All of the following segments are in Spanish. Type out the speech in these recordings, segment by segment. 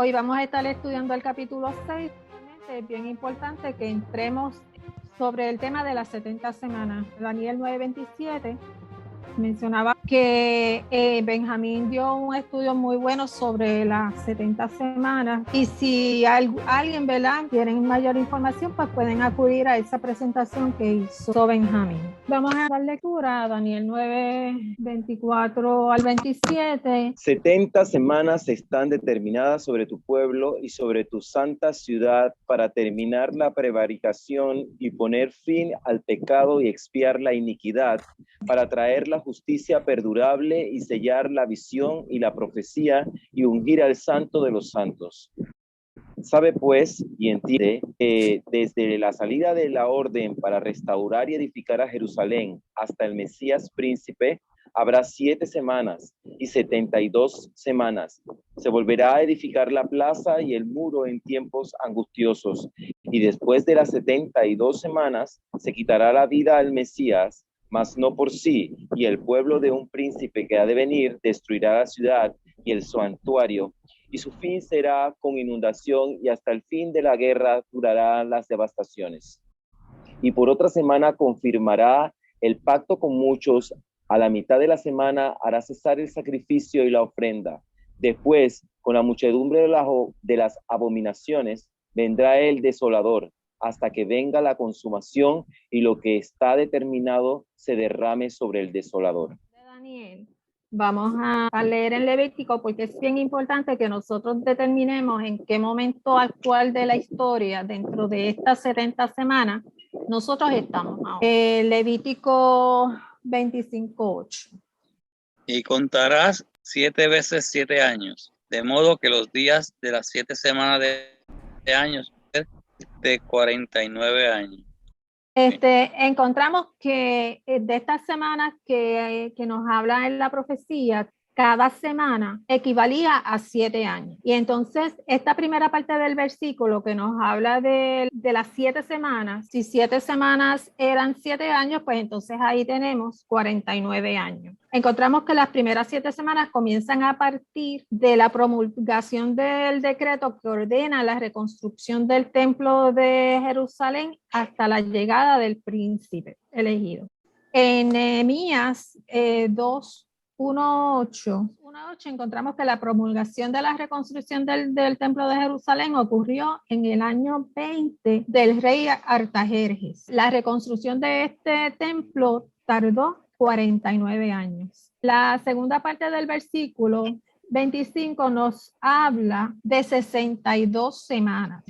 Hoy vamos a estar estudiando el capítulo 6. Es bien importante que entremos sobre el tema de las 70 semanas. Daniel 9:27 mencionaba que Benjamín dio un estudio muy bueno sobre las 70 semanas, y si alguien, ¿verdad?, quieren mayor información, pues pueden acudir a esa presentación que hizo Benjamín. Vamos a dar lectura a Daniel 9:24 al 27. 70 semanas están determinadas sobre tu pueblo y sobre tu santa ciudad para terminar la prevaricación y poner fin al pecado y expiar la iniquidad, para traer la justicia perdurable y sellar la visión y la profecía y ungir al santo de los santos. Sabe pues y entiende que desde la salida de la orden para restaurar y edificar a Jerusalén hasta el Mesías príncipe, habrá 7 semanas y 72 semanas. Se volverá a edificar la plaza y el muro en tiempos angustiosos. Y después de las 72 semanas se quitará la vida al Mesías, mas no por sí, y el pueblo de un príncipe que ha de venir destruirá la ciudad y el santuario, y su fin será con inundación, y hasta el fin de la guerra durarán las devastaciones. Y por otra semana confirmará el pacto con muchos. A la mitad de la semana hará cesar el sacrificio y la ofrenda. Después, con la muchedumbre de las abominaciones, vendrá el desolador, hasta que venga la consumación y lo que está determinado se derrame sobre el desolador. Daniel, vamos a leer en Levítico, porque es bien importante que nosotros determinemos en qué momento actual de la historia, dentro de estas 70 semanas, nosotros estamos ahora. Levítico 25:8. Y contarás 7 veces 7 años, de modo que los días de las 7 semanas de años de 49 años. Encontramos que de estas semanas que nos habla en la profecía, cada semana equivalía a 7 años. Y entonces esta primera parte del versículo que nos habla de las 7 semanas, si 7 semanas eran 7 años, pues entonces ahí tenemos 49 años. Encontramos que las primeras 7 semanas comienzan a partir de la promulgación del decreto que ordena la reconstrucción del templo de Jerusalén hasta la llegada del príncipe elegido. En Nehemías 1:8 encontramos que la promulgación de la reconstrucción del templo de Jerusalén ocurrió en el año 20 del rey Artajerjes. La reconstrucción de este templo tardó 49 años. La segunda parte del versículo 25 nos habla de 62 semanas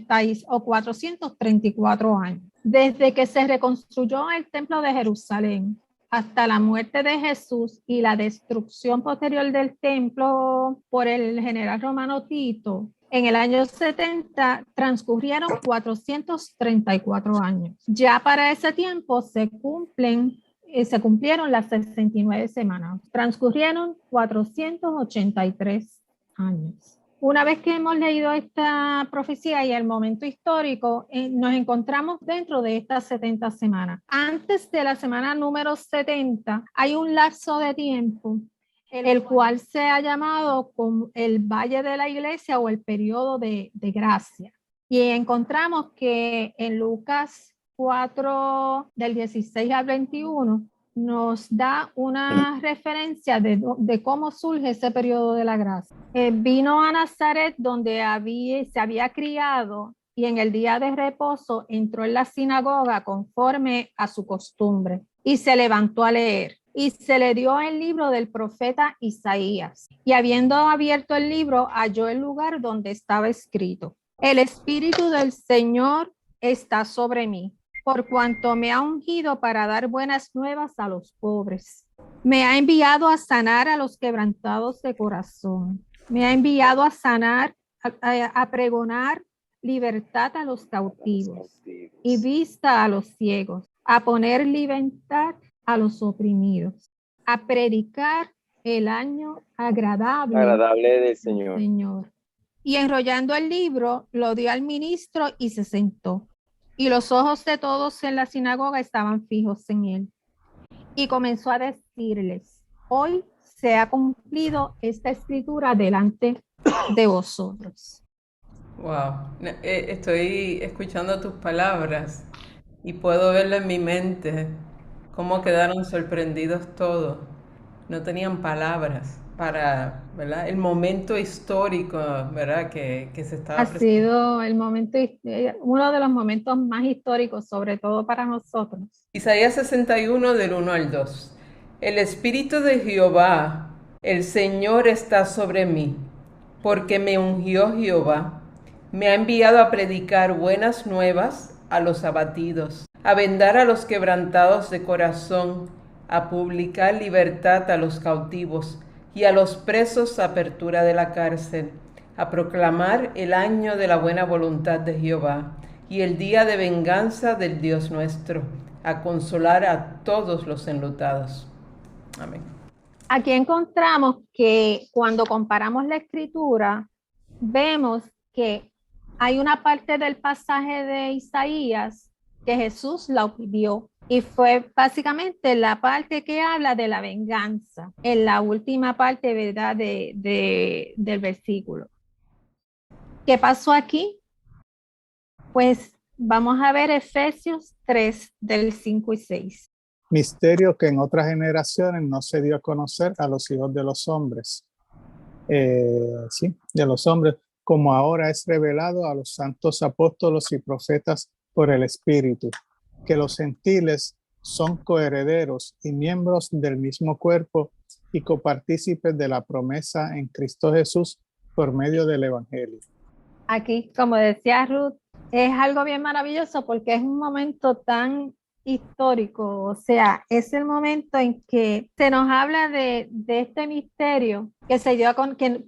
o 434 años. Desde que se reconstruyó el templo de Jerusalén hasta la muerte de Jesús y la destrucción posterior del templo por el general romano Tito, en el año 70 transcurrieron 434 años. Ya para ese tiempo se cumplieron las 69 semanas. Transcurrieron 483 años. Una vez que hemos leído esta profecía y el momento histórico, nos encontramos dentro de estas 70 semanas. Antes de la semana número 70, hay un lapso de tiempo, el cual se ha llamado como el Valle de la Iglesia o el periodo de gracia. Y encontramos que en Lucas 4, del 16 al 21, nos da una referencia de cómo surge ese periodo de la gracia. Vino a Nazaret, donde se había criado, y en el día de reposo entró en la sinagoga conforme a su costumbre, y se levantó a leer. Y se le dio el libro del profeta Isaías. Y habiendo abierto el libro, halló el lugar donde estaba escrito: el Espíritu del Señor está sobre mí, por cuanto me ha ungido para dar buenas nuevas a los pobres. Me ha enviado a sanar a los quebrantados de corazón. Me ha enviado a sanar, a pregonar libertad a los cautivos y vista a los ciegos, a poner libertad a los oprimidos, a predicar el año agradable del Señor. Y enrollando el libro, lo dio al ministro y se sentó. Y los ojos de todos en la sinagoga estaban fijos en él. Y comenzó a decirles: hoy se ha cumplido esta escritura delante de vosotros. Wow. Estoy escuchando tus palabras y puedo verlo en mi mente, cómo quedaron sorprendidos todos. No tenían palabras para, ¿verdad? El momento histórico, ¿verdad? Que se Ha estaba presentando. sido el momento, uno de los momentos más históricos, sobre todo para nosotros. Isaías 61 del 1 al 2. El Espíritu de Jehová, el Señor está sobre mí, porque me ungió Jehová. Me ha enviado a predicar buenas nuevas a los abatidos, a vendar a los quebrantados de corazón, a publicar libertad a los cautivos y a los presos apertura de la cárcel, a proclamar el año de la buena voluntad de Jehová y el día de venganza del Dios nuestro, a consolar a todos los enlutados. Amén. Aquí encontramos que cuando comparamos la escritura, vemos que hay una parte del pasaje de Isaías que Jesús la pidió y fue básicamente la parte que habla de la venganza, en la última parte, ¿verdad?, del versículo. ¿Qué pasó aquí? Pues vamos a ver Efesios 3 del 5 y 6. Misterio que en otras generaciones no se dio a conocer a los hijos de los hombres. Sí, de los hombres, como ahora es revelado a los santos apóstolos y profetas por el Espíritu, que los gentiles son coherederos y miembros del mismo cuerpo y copartícipes de la promesa en Cristo Jesús por medio del Evangelio. Aquí, como decía Ruth, es algo bien maravilloso porque es un momento tan histórico, o sea, es el momento en que se nos habla de este misterio que se dio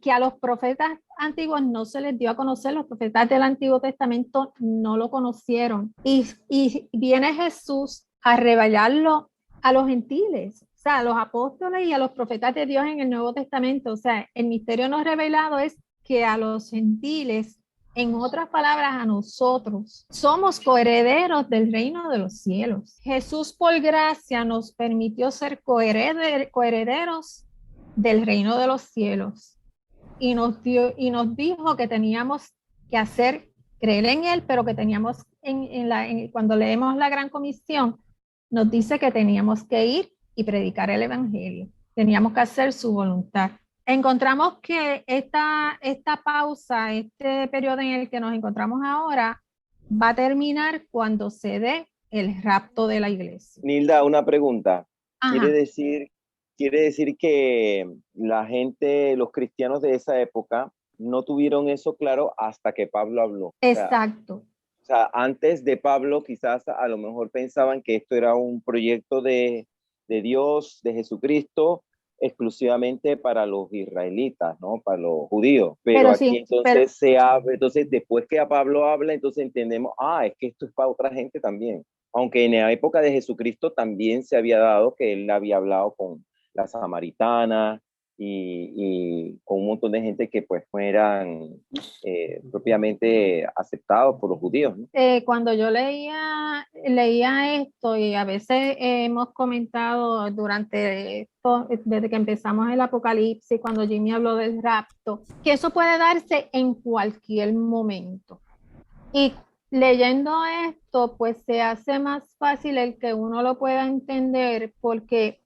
que a los profetas antiguos no se les dio a conocer, los profetas del Antiguo Testamento no lo conocieron y viene Jesús a revelarlo a los gentiles, o sea, a los apóstoles y a los profetas de Dios en el Nuevo Testamento, o sea, el misterio no revelado es que a los gentiles, en otras palabras, a nosotros, somos coherederos del reino de los cielos. Jesús, por gracia, nos permitió ser coherederos del reino de los cielos y nos dijo que teníamos que creer en Él, pero que teníamos, cuando leemos la Gran Comisión, nos dice que teníamos que ir y predicar el Evangelio, teníamos que hacer su voluntad. Encontramos que esta pausa, este periodo en el que nos encontramos ahora, va a terminar cuando se dé el rapto de la iglesia. Nilda, una pregunta. Ajá. Quiere decir que la gente, los cristianos de esa época, no tuvieron eso claro hasta que Pablo habló. Exacto. O sea, antes de Pablo quizás a lo mejor pensaban que esto era un proyecto de Dios, de Jesucristo, exclusivamente para los israelitas, ¿no? Para los judíos. Pero aquí sí, entonces se abre, entonces después que a Pablo habla, entonces entendemos, es que esto es para otra gente también. Aunque en la época de Jesucristo también se había dado que él había hablado con la samaritana y con un montón de gente que pues no eran propiamente aceptados por los judíos, ¿no? Cuando yo leía esto y a veces hemos comentado durante esto, desde que empezamos el Apocalipsis, cuando Jimmy habló del rapto, que eso puede darse en cualquier momento. Y leyendo esto, pues se hace más fácil el que uno lo pueda entender porque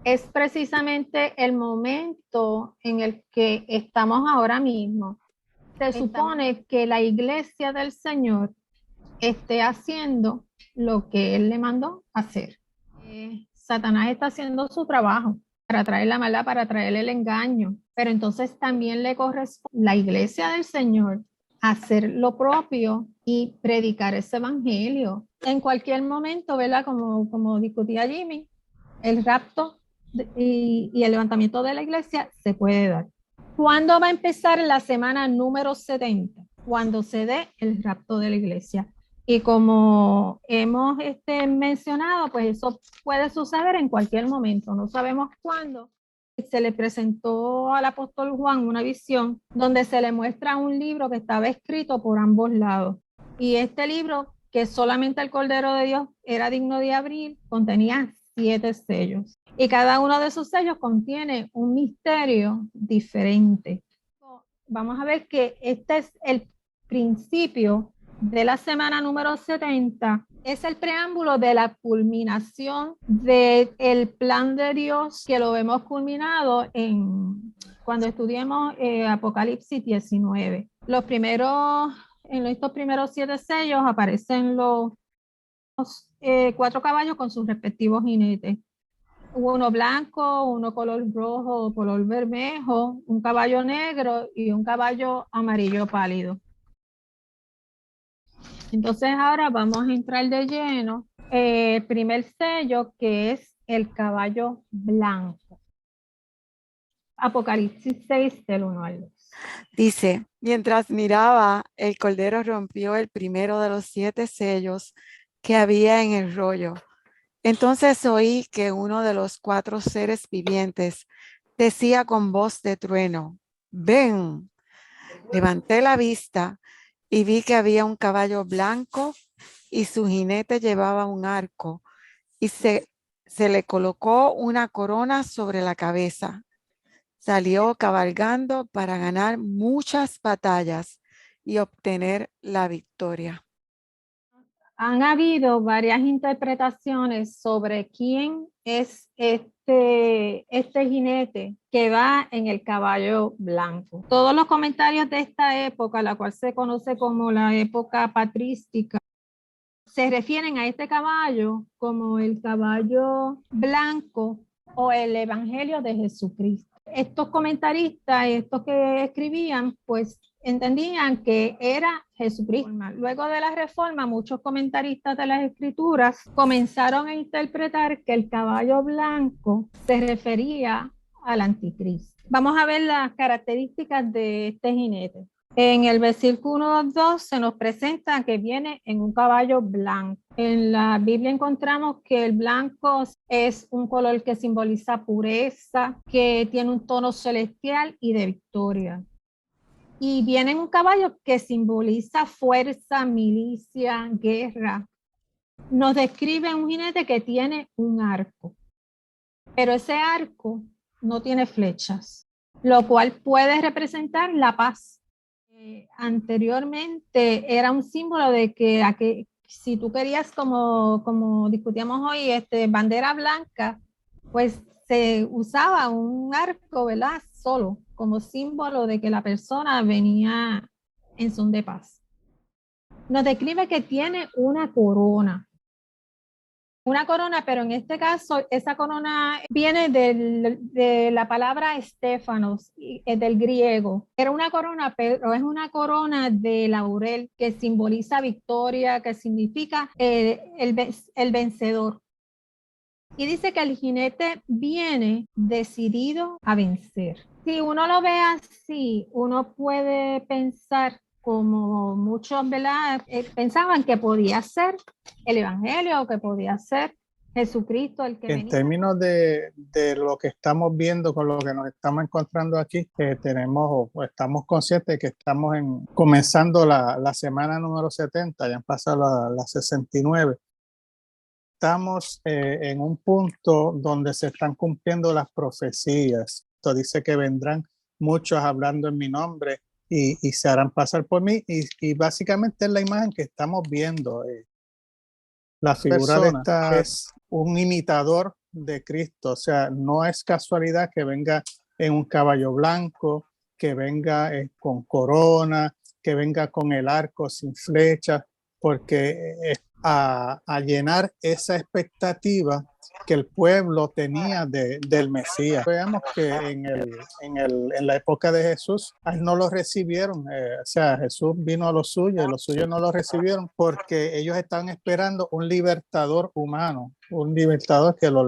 es precisamente el momento en el que estamos ahora mismo. Se supone que la iglesia del Señor esté haciendo lo que Él le mandó hacer. Satanás está haciendo su trabajo para traer la maldad, para traer el engaño, pero entonces también le corresponde a la iglesia del Señor hacer lo propio y predicar ese evangelio. En cualquier momento, ¿verdad? Como discutía Jimmy, el rapto y el levantamiento de la iglesia se puede dar. ¿Cuándo va a empezar la semana número 70? Cuando se dé el rapto de la iglesia. Y como hemos mencionado, pues eso puede suceder en cualquier momento, no sabemos cuándo. Se le presentó al apóstol Juan una visión donde se le muestra un libro que estaba escrito por ambos lados. Y este libro, que solamente el Cordero de Dios era digno de abrir, contenía 7 sellos. Y cada uno de esos sellos contiene un misterio diferente. Vamos a ver que este es principio de la semana número 70 es el preámbulo de la culminación del plan de Dios, que lo vemos culminado cuando estudiemos Apocalipsis 19. En estos primeros 7 sellos aparecen los 4 caballos con sus respectivos jinetes. Uno blanco, uno color rojo, color bermejo, un caballo negro y un caballo amarillo pálido. Entonces ahora vamos a entrar de lleno. El primer sello, que es el caballo blanco. Apocalipsis 6 del 1 al 2. Dice, mientras miraba, el Cordero rompió el primero de los 7 sellos que había en el rollo. Entonces oí que uno de los 4 seres vivientes decía con voz de trueno, ven. Levanté la vista y vi que había un caballo blanco y su jinete llevaba un arco y se le colocó una corona sobre la cabeza. Salió cabalgando para ganar muchas batallas y obtener la victoria. Han habido varias interpretaciones sobre quién es este jinete que va en el caballo blanco. Todos los comentarios de esta época, la cual se conoce como la época patrística, se refieren a este caballo como el caballo blanco o el Evangelio de Jesucristo. Estos comentaristas, estos que escribían, pues entendían que era Jesucristo. Luego de la Reforma, muchos comentaristas de las Escrituras comenzaron a interpretar que el caballo blanco se refería al anticristo. Vamos a ver las características de este jinete. En el versículo 2 se nos presenta que viene en un caballo blanco. En la Biblia encontramos que el blanco es un color que simboliza pureza, que tiene un tono celestial y de victoria. Y viene en un caballo que simboliza fuerza, milicia, guerra. Nos describe un jinete que tiene un arco, pero ese arco no tiene flechas, lo cual puede representar la paz. Anteriormente era un símbolo de que si tú querías, como discutíamos hoy, bandera blanca, pues se usaba un arco, ¿verdad? Solo, como símbolo de que la persona venía en son de paz. Nos describe que tiene una corona, pero en este caso esa corona viene de la palabra estéfanos, del griego. Era una corona, pero es una corona de laurel que simboliza victoria, que significa el vencedor. Y dice que el jinete viene decidido a vencer. Si uno lo ve así, uno puede pensar, como muchos, ¿verdad? Pensaban que podía ser el Evangelio, que podía ser Jesucristo el que venía. En términos de lo que estamos viendo con lo que nos estamos encontrando aquí, estamos conscientes de que estamos comenzando la semana número 70, ya han pasado la 69. Estamos en un punto donde se están cumpliendo las profecías. Esto dice que vendrán muchos hablando en mi nombre y se harán pasar por mí, y básicamente es la imagen que estamos viendo. La figura de esta es un imitador de Cristo, o sea, no es casualidad que venga en un caballo blanco, que venga con corona, que venga con el arco sin flechas, porque a llenar esa expectativa que el pueblo tenía del Mesías. Veamos que en la época de Jesús, a él no lo recibieron, o sea, Jesús vino a los suyos y los suyos no lo recibieron porque ellos estaban esperando un libertador humano, un libertador que los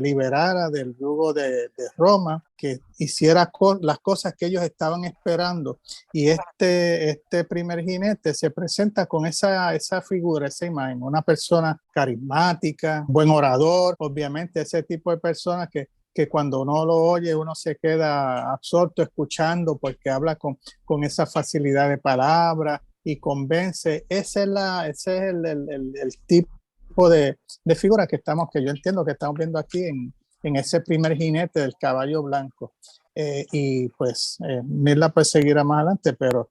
liberara del yugo de Roma, que hiciera las cosas que ellos estaban esperando. Y este primer jinete se presenta con esa figura, esa imagen, una persona carismática, buen orador, obviamente ese tipo de personas que cuando uno lo oye uno se queda absorto escuchando porque habla con esa facilidad de palabra y convence. Ese es el tipo de figura que yo entiendo que estamos viendo aquí en ese primer jinete del caballo blanco. y pues Mirla pues seguirá más adelante, pero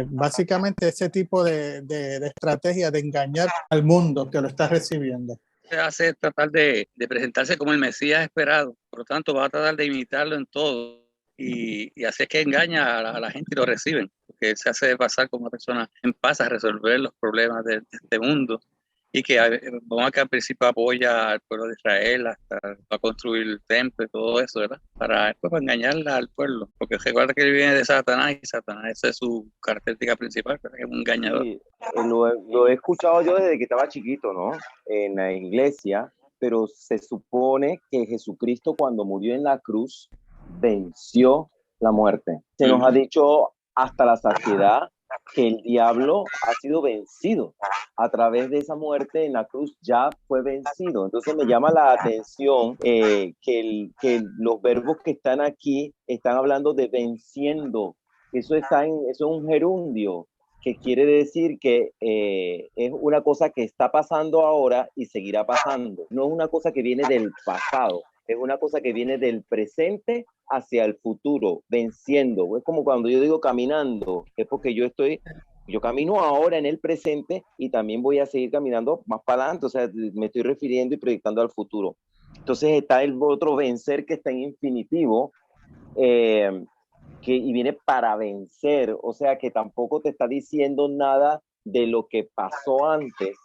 básicamente ese tipo de estrategia de engañar al mundo que lo está recibiendo. Hace tratar de presentarse como el Mesías esperado, por lo tanto va a tratar de imitarlo en todo y así es que engaña a la gente y lo reciben, porque él se hace pasar como una persona en paz a resolver los problemas de este mundo y que vamos a que al principio apoya al pueblo de Israel hasta va a construir el templo y todo eso, ¿verdad? Para engañarla al pueblo, porque recuerda que él viene de Satanás y Satanás esa es su característica principal, que es un engañador. Sí, lo he escuchado yo desde que estaba chiquito, ¿no? En la iglesia, pero se supone que Jesucristo cuando murió en la cruz venció la muerte. Se nos ha dicho hasta la saciedad que el diablo ha sido vencido a través de esa muerte en la cruz, ya fue vencido. Entonces me llama la atención que los verbos que están aquí están hablando de venciendo. Eso es un gerundio que quiere decir que es una cosa que está pasando ahora y seguirá pasando. No es una cosa que viene del pasado, es una cosa que viene del presente hacia el futuro, venciendo. Es como cuando yo digo caminando, es porque yo camino ahora en el presente y también voy a seguir caminando más para adelante, o sea, me estoy refiriendo y proyectando al futuro. Entonces está el otro vencer que está en infinitivo, y viene para vencer, o sea que tampoco te está diciendo nada de lo que pasó antes,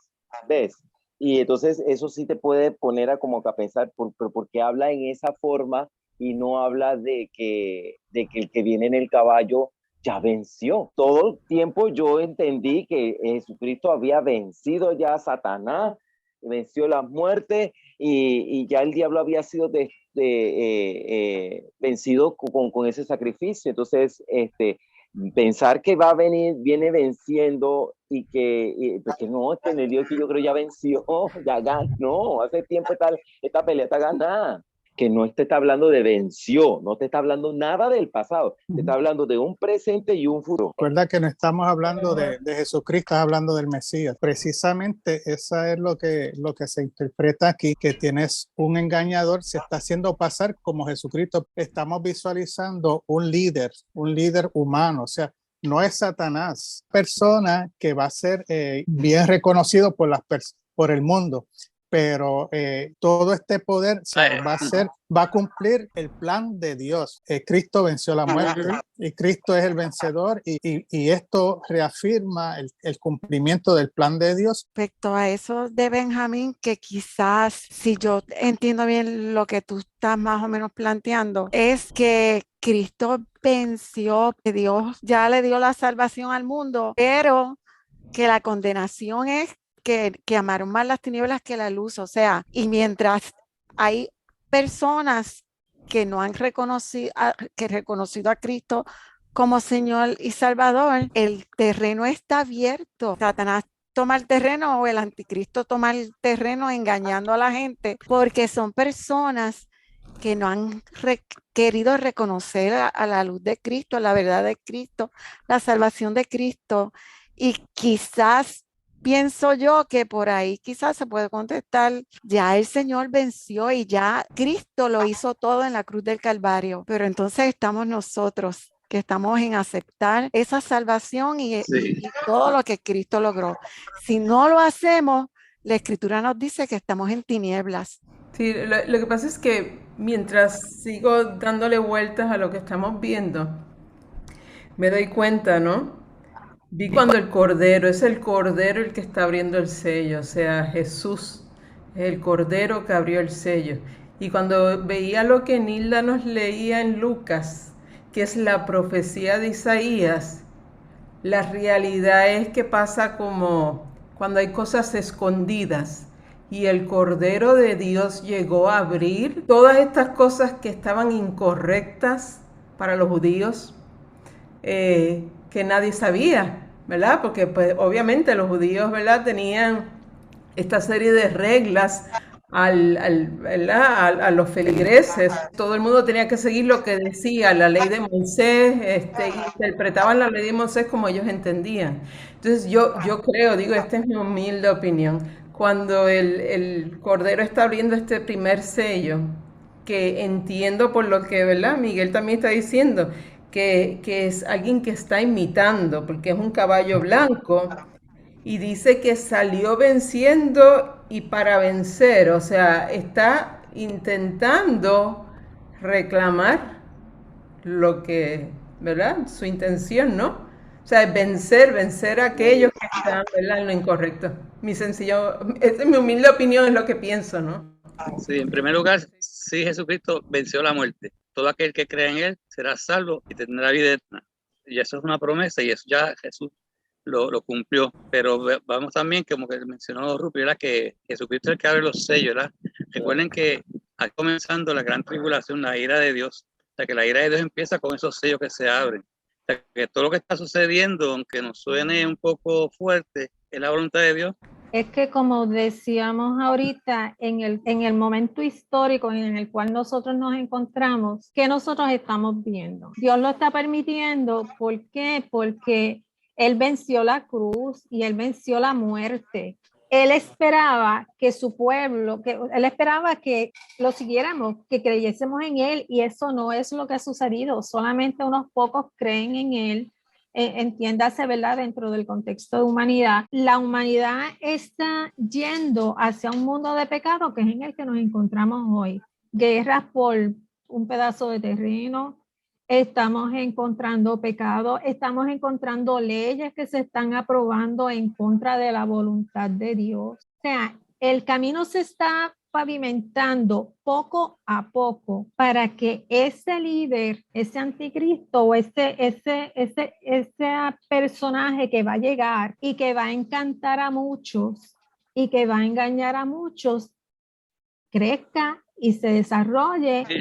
¿ves? Y entonces eso sí te puede poner a pensar, porque habla en esa forma y no habla de que el que viene en el caballo ya venció. Todo el tiempo yo entendí que Jesucristo había vencido ya a Satanás, venció la muerte y ya el diablo había sido vencido con ese sacrificio. Entonces, pensar que viene venciendo porque no, es que en el Dios que yo creo ya venció, ya ganó, hace tiempo esta pelea está ganada. Que no te está hablando de venció, no te está hablando nada del pasado, te está hablando de un presente y un futuro. Recuerda que no estamos hablando de Jesucristo, estamos hablando del Mesías. Precisamente eso es lo que se interpreta aquí, que tienes un engañador, se está haciendo pasar como Jesucristo. Estamos visualizando un líder humano, o sea, no es Satanás, persona que va a ser bien reconocido por el mundo. Pero todo este poder va a cumplir el plan de Dios. Cristo venció la muerte y Cristo es el vencedor y esto reafirma el cumplimiento del plan de Dios. Respecto a eso de Benjamín, que quizás, si yo entiendo bien lo que tú estás más o menos planteando, es que Cristo venció, que Dios ya le dio la salvación al mundo, pero que la condenación es que amaron más las tinieblas que la luz, o sea, y mientras hay personas que no han reconocido a Cristo como Señor y Salvador, el terreno está abierto. Satanás toma el terreno o el anticristo toma el terreno engañando a la gente, porque son personas que no han querido reconocer a la luz de Cristo, a la verdad de Cristo, la salvación de Cristo, y quizás pienso yo que por ahí quizás se puede contestar, ya el Señor venció y ya Cristo lo hizo todo en la cruz del Calvario, pero entonces estamos nosotros que estamos en aceptar esa salvación y todo lo que Cristo logró. Si no lo hacemos, la Escritura nos dice que estamos en tinieblas. Sí, lo que pasa es que mientras sigo dándole vueltas a lo que estamos viendo, me doy cuenta, ¿no? Vi cuando es el Cordero el que está abriendo el sello, o sea, Jesús es el Cordero que abrió el sello. Y cuando veía lo que Nilda nos leía en Lucas, que es la profecía de Isaías, la realidad es que pasa como cuando hay cosas escondidas y el Cordero de Dios llegó a abrir todas estas cosas que estaban incorrectas para los judíos, que nadie sabía, ¿verdad? Porque pues obviamente los judíos, ¿verdad?, tenían esta serie de reglas ¿verdad?, a los feligreses. Todo el mundo tenía que seguir lo que decía la ley de Moisés, interpretaban la ley de Moisés como ellos entendían. Entonces yo creo, esta es mi humilde opinión, cuando el Cordero está abriendo este primer sello, que entiendo por lo que, ¿verdad? Miguel también está diciendo, que es alguien que está imitando, porque es un caballo blanco, y dice que salió venciendo y para vencer, o sea, está intentando reclamar lo que, ¿verdad? Su intención, ¿no? O sea, vencer a aquellos que están, ¿verdad?, en lo incorrecto. Esa es mi humilde opinión, es lo que pienso, ¿no? Sí, en primer lugar, sí, Jesucristo venció la muerte. Todo aquel que cree en Él será salvo y tendrá vida eterna. Y eso es una promesa y eso ya Jesús lo cumplió. Pero vamos también, como que mencionó Rupi, era que Jesucristo es el que abre los sellos, ¿verdad? Recuerden que está comenzando la gran tribulación, la ira de Dios. O sea, que la ira de Dios empieza con esos sellos que se abren. O sea, que todo lo que está sucediendo, aunque nos suene un poco fuerte, es la voluntad de Dios. Es que como decíamos ahorita, en el momento histórico en el cual nosotros nos encontramos, ¿qué nosotros estamos viendo? Dios lo está permitiendo. ¿Por qué? Porque Él venció la cruz y Él venció la muerte. Él esperaba que su pueblo, Él esperaba que lo siguiéramos, que creyésemos en Él, y eso no es lo que ha sucedido. Solamente unos pocos creen en Él. Entiéndase, ¿verdad? Dentro del contexto de humanidad, la humanidad está yendo hacia un mundo de pecado que es en el que nos encontramos hoy. Guerras por un pedazo de terreno, estamos encontrando pecado, estamos encontrando leyes que se están aprobando en contra de la voluntad de Dios. O sea, el camino se está pavimentando poco a poco para que ese líder, ese anticristo o ese personaje que va a llegar y que va a encantar a muchos y que va a engañar a muchos, crezca y se desarrolle. Sí.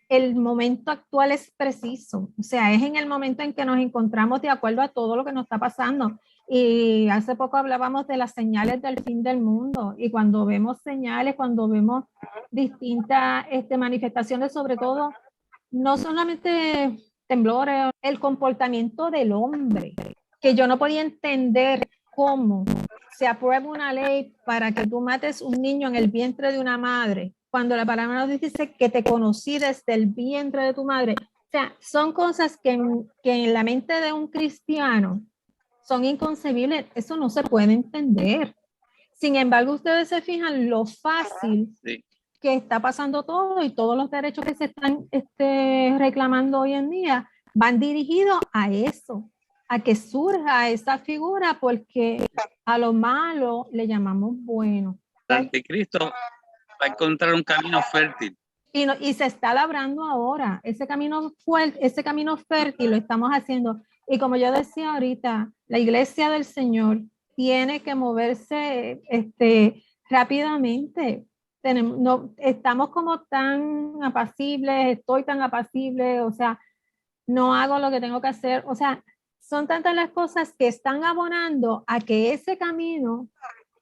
El momento actual es preciso, o sea, es en el momento en que nos encontramos de acuerdo a todo lo que nos está pasando. Y hace poco hablábamos de las señales del fin del mundo, y cuando vemos señales, cuando vemos distintas manifestaciones, sobre todo, no solamente temblores, el comportamiento del hombre, que yo no podía entender cómo se aprueba una ley para que tú mates un niño en el vientre de una madre, cuando la palabra nos dice que te conocí desde el vientre de tu madre. O sea, son cosas que en la mente de un cristiano son inconcebibles. Eso no se puede entender. Sin embargo, ustedes se fijan lo fácil que está pasando todo, y todos los derechos que se están reclamando hoy en día van dirigidos a eso, a que surja esa figura, porque a lo malo le llamamos bueno. El anticristo va a encontrar un camino fértil. Y se está labrando ahora. Ese camino fértil lo estamos haciendo. Y como yo decía ahorita, la iglesia del Señor tiene que moverse rápidamente. Estamos como tan apacibles, estoy tan apacible, o sea, no hago lo que tengo que hacer. O sea, son tantas las cosas que están abonando a que ese camino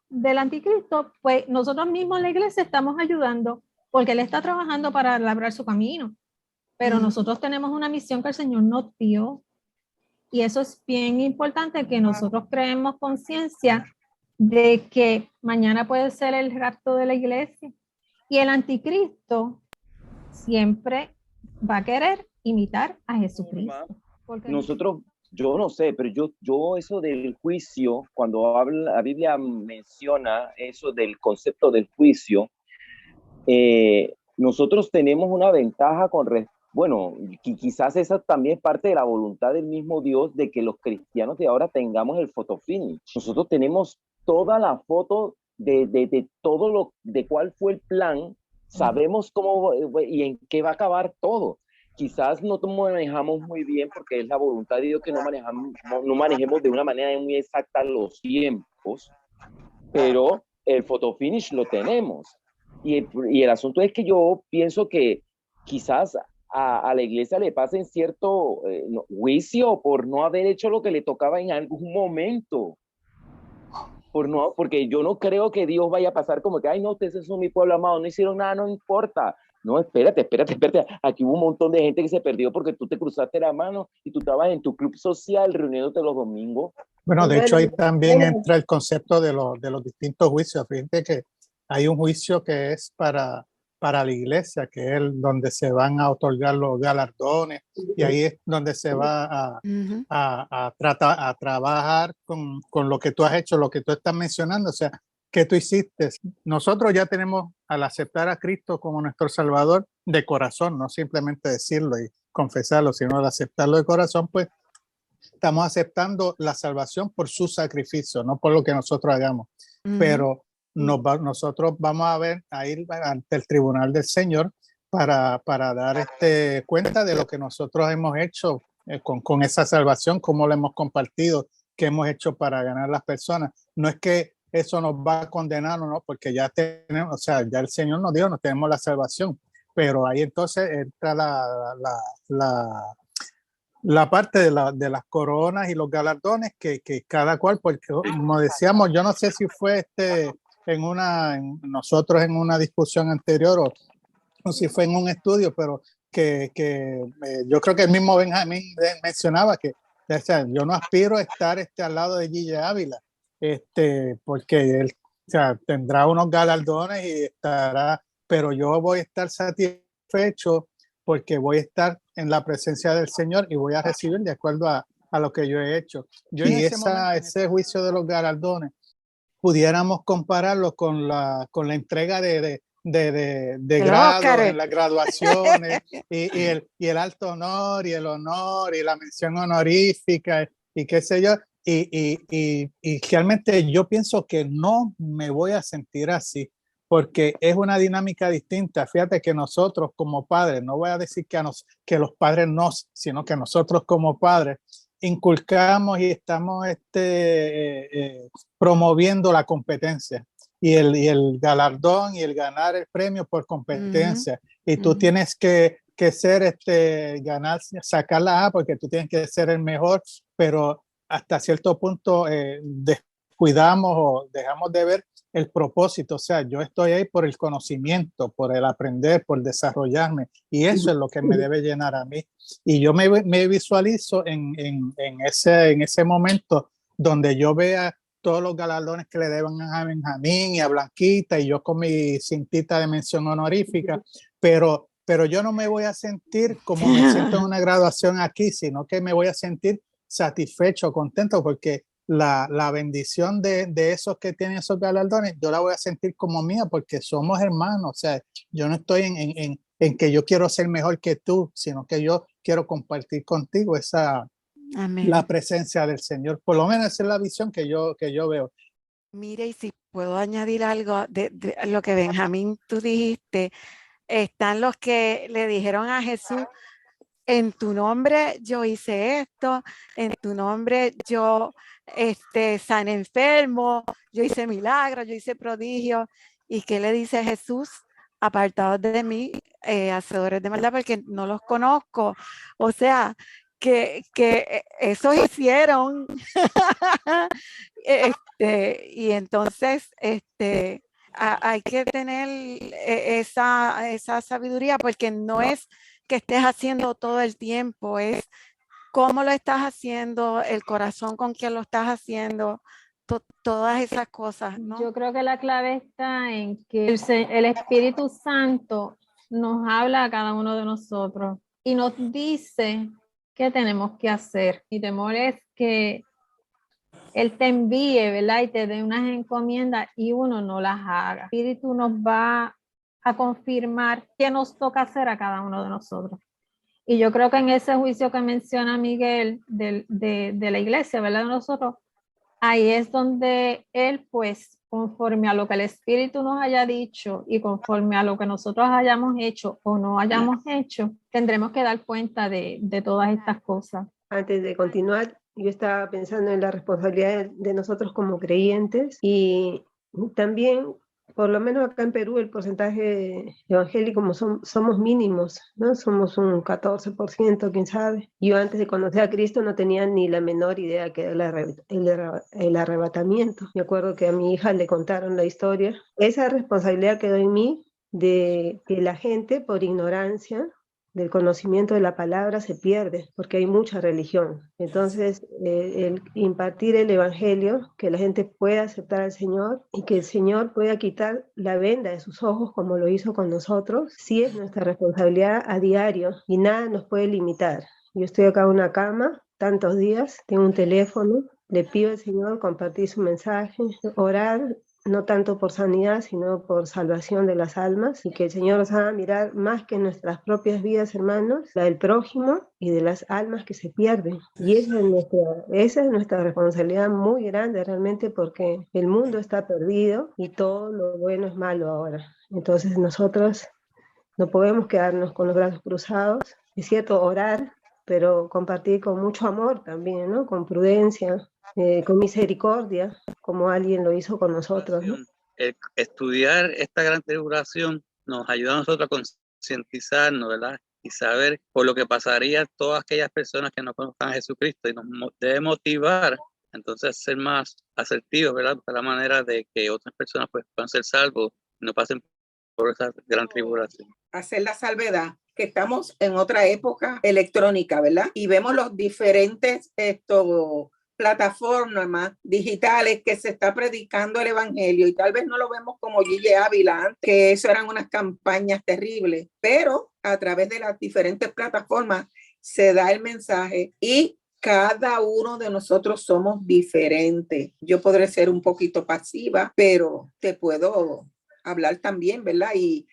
del anticristo, pues nosotros mismos, la iglesia, estamos ayudando, porque él está trabajando para labrar su camino, pero nosotros tenemos una misión que el Señor nos dio, y eso es bien importante, que nosotros creemos conciencia de que mañana puede ser el rapto de la iglesia, y el anticristo siempre va a querer imitar a Jesucristo. Nosotros, yo no sé, pero yo eso del juicio, cuando la Biblia menciona eso del concepto del juicio, nosotros tenemos una ventaja bueno, quizás esa también es parte de la voluntad del mismo Dios, de que los cristianos de ahora tengamos el photo finish. Nosotros tenemos toda la foto de todo de cuál fue el plan, sabemos cómo y en qué va a acabar todo. Quizás no manejamos muy bien, porque es la voluntad de Dios que no manejemos de una manera muy exacta los tiempos, pero el photo finish lo tenemos. Y el asunto es que yo pienso que quizás a la iglesia le pasen cierto juicio por no haber hecho lo que le tocaba en algún momento. Porque yo no creo que Dios vaya a pasar como que, ay, no, ustedes son mi pueblo amado, no hicieron nada, no importa. No, espérate. Aquí hubo un montón de gente que se perdió porque tú te cruzaste la mano y tú estabas en tu club social reuniéndote los domingos. Bueno, de hecho ahí también entra el concepto de los distintos juicios. Fíjate que hay un juicio que es para para la iglesia, que es donde se van a otorgar los galardones, y ahí es donde se va a trabajar con lo que tú has hecho, lo que tú estás mencionando, o sea, que tú hiciste. Nosotros ya tenemos, al aceptar a Cristo como nuestro Salvador de corazón, no simplemente decirlo y confesarlo, sino al aceptarlo de corazón, pues estamos aceptando la salvación por su sacrificio, no por lo que nosotros hagamos. Pero nosotros vamos a ir ante el tribunal del Señor para dar cuenta de lo que nosotros hemos hecho con esa salvación, cómo lo hemos compartido, qué hemos hecho para ganar las personas. No es que eso nos va a condenar o no, porque ya tenemos, o sea, ya el Señor nos dio, no tenemos la salvación, pero ahí entonces entra la parte de las coronas y los galardones que cada cual, porque como decíamos, yo no sé si fue nosotros en una discusión anterior o si fue en un estudio, pero que yo creo que el mismo Benjamín mencionaba que, o sea, yo no aspiro a estar al lado de Gille Ávila, porque él, o sea, tendrá unos galardones y estará, pero yo voy a estar satisfecho porque voy a estar en la presencia del Señor y voy a recibir de acuerdo a lo que yo he hecho. Yo y ese juicio de los galardones pudiéramos compararlo con la entrega de grados en las graduaciones y el alto honor y el honor y la mención honorífica y qué sé yo. Y realmente yo pienso que no me voy a sentir así, porque es una dinámica distinta. Fíjate que nosotros como padres, no voy a decir que los padres no, sino que nosotros como padres inculcamos y estamos promoviendo la competencia y el galardón y el ganar el premio por competencia. Y tú tienes que ser, ganar, sacar la A porque tú tienes que ser el mejor, pero hasta cierto punto descuidamos o dejamos de ver el propósito. O sea, yo estoy ahí por el conocimiento, por el aprender, por desarrollarme, y eso es lo que me debe llenar a mí. Y yo me visualizo en ese momento donde yo vea todos los galardones que le deben a Benjamín y a Blanquita, y yo con mi cintita de mención honorífica, pero yo no me voy a sentir como me siento en una graduación aquí, sino que me voy a sentir satisfecho, contento, porque la bendición de esos que tienen esos galardones, yo la voy a sentir como mía, porque somos hermanos. O sea, yo no estoy en que yo quiero ser mejor que tú, sino que yo quiero compartir contigo la presencia del Señor. Por lo menos esa es la visión que yo veo. Mire, y si puedo añadir algo de lo que Benjamín tú dijiste, están los que le dijeron a Jesús: en tu nombre yo hice esto, en tu nombre yo sané enfermo, yo hice milagros, yo hice prodigios. ¿Y qué le dice Jesús? Apartados de mí, hacedores de maldad, porque no los conozco. O sea, que esos hicieron. Y entonces hay que tener esa sabiduría, porque no es que estés haciendo todo el tiempo, es cómo lo estás haciendo, el corazón con que lo estás haciendo, todas esas cosas, ¿no? Yo creo que la clave está en que el Espíritu Santo nos habla a cada uno de nosotros y nos dice qué tenemos que hacer. Mi temor es que Él te envíe, ¿verdad? Y te dé unas encomiendas y uno no las haga. El Espíritu nos va a confirmar qué nos toca hacer a cada uno de nosotros. Y yo creo que en ese juicio que menciona Miguel de la iglesia, ¿verdad? De nosotros, ahí es donde Él, pues, conforme a lo que el Espíritu nos haya dicho y conforme a lo que nosotros hayamos hecho o no hayamos hecho, tendremos que dar cuenta de todas estas cosas. Antes de continuar, yo estaba pensando en la responsabilidad de nosotros como creyentes, y también, por lo menos acá en Perú, el porcentaje evangélico somos mínimos, ¿no? Somos un 14%, quién sabe. Yo antes de conocer a Cristo no tenía ni la menor idea que era el arrebatamiento. Me acuerdo que a mi hija le contaron la historia. Esa responsabilidad quedó en mí, de que la gente, por ignorancia, del conocimiento de la palabra se pierde, porque hay mucha religión. Entonces, el impartir el evangelio, que la gente pueda aceptar al Señor y que el Señor pueda quitar la venda de sus ojos como lo hizo con nosotros, sí es nuestra responsabilidad a diario y nada nos puede limitar. Yo estoy acá en una cama, tantos días, tengo un teléfono, le pido al Señor compartir su mensaje, orar, no tanto por sanidad, sino por salvación de las almas, y que el Señor nos haga mirar más que nuestras propias vidas, hermanos, la del prójimo y de las almas que se pierden. Y esa es nuestra responsabilidad muy grande realmente, porque el mundo está perdido y todo lo bueno es malo ahora. Entonces nosotros no podemos quedarnos con los brazos cruzados. Es cierto, orar, pero compartir con mucho amor también, ¿no? Con prudencia, con misericordia, como alguien lo hizo con nosotros, ¿no? Estudiar esta gran tribulación nos ayuda a nosotros a concientizarnos, ¿verdad? Y saber por lo que pasaría todas aquellas personas que no conozcan a Jesucristo, y nos debe motivar entonces a ser más asertivos, ¿verdad? De la manera de que otras personas pues, puedan ser salvos y no pasen por esa gran tribulación. Hacer la salvedad que estamos en otra época electrónica, ¿verdad? Y vemos los diferentes plataformas digitales que se está predicando el evangelio, y tal vez no lo vemos como Gille Ávila, que eso eran unas campañas terribles, pero a través de las diferentes plataformas se da el mensaje y cada uno de nosotros somos diferentes. Yo podré ser un poquito pasiva, pero te puedo hablar también, ¿verdad? Y